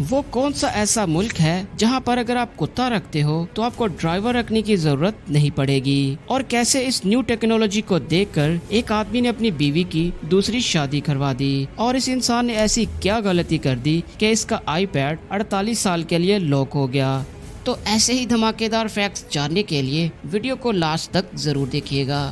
वो कौन सा ऐसा मुल्क है जहाँ पर अगर आप कुत्ता रखते हो तो आपको ड्राइवर रखने की जरूरत नहीं पड़ेगी? और कैसे इस न्यू टेक्नोलॉजी को देखकर एक आदमी ने अपनी बीवी की दूसरी शादी करवा दी? और इस इंसान ने ऐसी क्या गलती कर दी कि इसका आईपैड 48 साल के लिए लॉक हो गया? तो ऐसे ही धमाकेदार फैक्ट्स जानने के लिए वीडियो को लास्ट तक जरूर देखिएगा।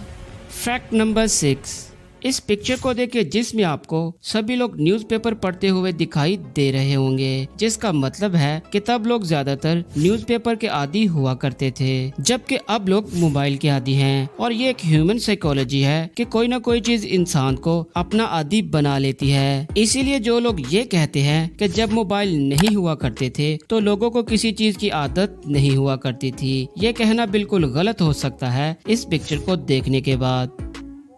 Fact number 6। इस पिक्चर को देखे जिसमें आपको सभी लोग न्यूज़पेपर पढ़ते हुए दिखाई दे रहे होंगे, जिसका मतलब है कि तब लोग ज्यादातर न्यूज़पेपर के आदी हुआ करते थे, जबकि अब लोग मोबाइल के आदी हैं। और ये एक ह्यूमन साइकोलॉजी है कि कोई ना कोई चीज इंसान को अपना आदी बना लेती है। इसीलिए जो लोग ये कहते हैं कि जब मोबाइल नहीं हुआ करते थे तो लोगों को किसी चीज की आदत नहीं हुआ करती थी, ये कहना बिल्कुल गलत हो सकता है इस पिक्चर को देखने के बाद।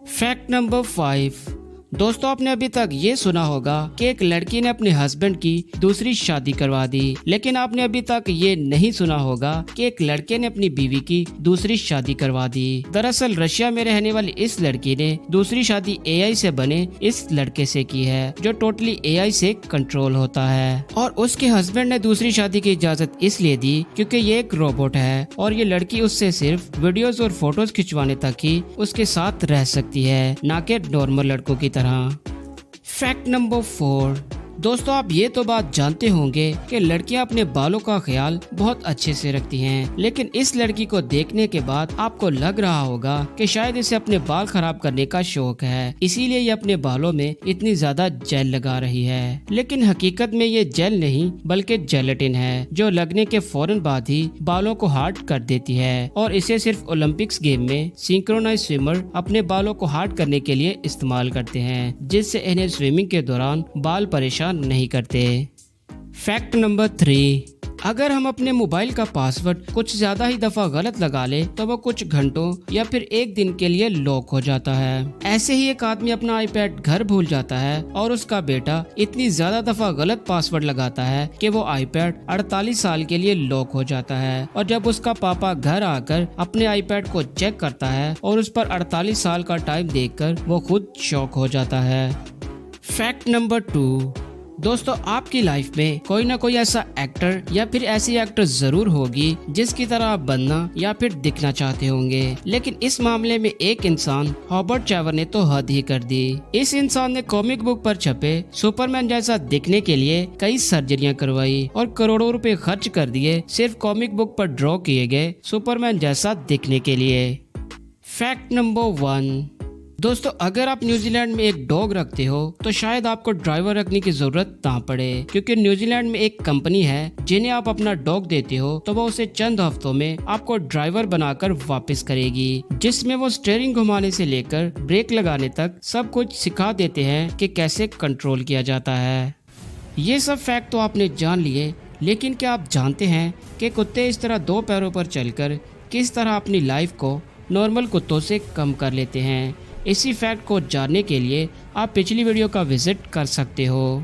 Fact number 5। दोस्तों, आपने अभी तक ये सुना होगा कि एक लड़की ने अपने हस्बैंड की दूसरी शादी करवा दी, लेकिन आपने अभी तक ये नहीं सुना होगा कि एक लड़के ने अपनी बीवी की दूसरी शादी करवा दी। दरअसल रशिया में रहने वाली इस लड़की ने दूसरी शादी एआई से बने इस लड़के से की है, जो टोटली एआई से कंट्रोल होता है। और उसके हस्बैंड ने दूसरी शादी की इजाजत इसलिए दी क्योंकि ये एक रोबोट है और ये लड़की उससे सिर्फ वीडियोस और फोटोज खिंचवाने तक ही उसके साथ रह सकती है, ना कि नॉर्मल लड़कों की तरह। Fact number 4। दोस्तों, आप ये तो बात जानते होंगे कि लड़कियां अपने बालों का ख्याल बहुत अच्छे से रखती हैं, लेकिन इस लड़की को देखने के बाद आपको लग रहा होगा कि शायद इसे अपने बाल खराब करने का शौक है, इसीलिए ये अपने बालों में इतनी ज्यादा जेल लगा रही है। लेकिन हकीकत में ये जेल नहीं बल्कि जेलेटिन है, जो लगने के फौरन बाद ही बालों को हार्ड कर देती है। और इसे सिर्फ ओलंपिक्स गेम में सिंक्रोनाइज स्विमर अपने बालों को हार्ड करने के लिए इस्तेमाल करते हैं, जिससे इन्हें स्विमिंग के दौरान बाल परेशान नहीं करते। Fact number 3। अगर हम अपने मोबाइल का पासवर्ड कुछ ज्यादा ही दफा गलत लगा ले तो वो कुछ घंटों या फिर एक दिन के लिए लॉक हो जाता है। ऐसे ही एक आदमी अपना आईपैड घर भूल जाता है और उसका बेटा इतनी ज्यादा दफा गलत पासवर्ड लगाता है कि वो आईपैड 48 साल के लिए लॉक हो जाता है। और जब उसका पापा घर आकर अपने आईपैड को चेक करता है और उस पर 48 साल का टाइम देखकर वो खुद शॉक हो जाता है। Fact number 2। दोस्तों, आपकी लाइफ में कोई ना कोई ऐसा एक्टर या फिर ऐसी एक्टर जरूर होगी जिसकी तरह आप बनना या फिर दिखना चाहते होंगे, लेकिन इस मामले में एक इंसान हॉबर्ट चैवर ने तो हद ही कर दी। इस इंसान ने कॉमिक बुक पर छपे सुपरमैन जैसा दिखने के लिए कई सर्जरियां करवाई और करोड़ों रुपए खर्च कर दिए सिर्फ कॉमिक बुक पर ड्रॉ किए गए सुपरमैन जैसा दिखने के लिए। Fact number 1। दोस्तों, अगर आप न्यूजीलैंड में एक डॉग रखते हो तो शायद आपको ड्राइवर रखने की जरूरत ना पड़े, क्योंकि न्यूजीलैंड में एक कंपनी है जिन्हें आप अपना डॉग देते हो तो वो उसे चंद हफ्तों में आपको ड्राइवर बनाकर वापस करेगी, जिसमें वो स्टीयरिंग घुमाने से लेकर ब्रेक लगाने तक सब कुछ सिखा देते हैं कि कैसे कंट्रोल किया जाता है। ये सब फैक्ट तो आपने जान लिए, लेकिन क्या आप जानते हैं कि कुत्ते इस तरह 2 पैरों पर चलकर किस तरह अपनी लाइफ को नॉर्मल कुत्तों से कम कर लेते हैं? इसी फैक्ट को जानने के लिए आप पिछली वीडियो का विजिट कर सकते हो।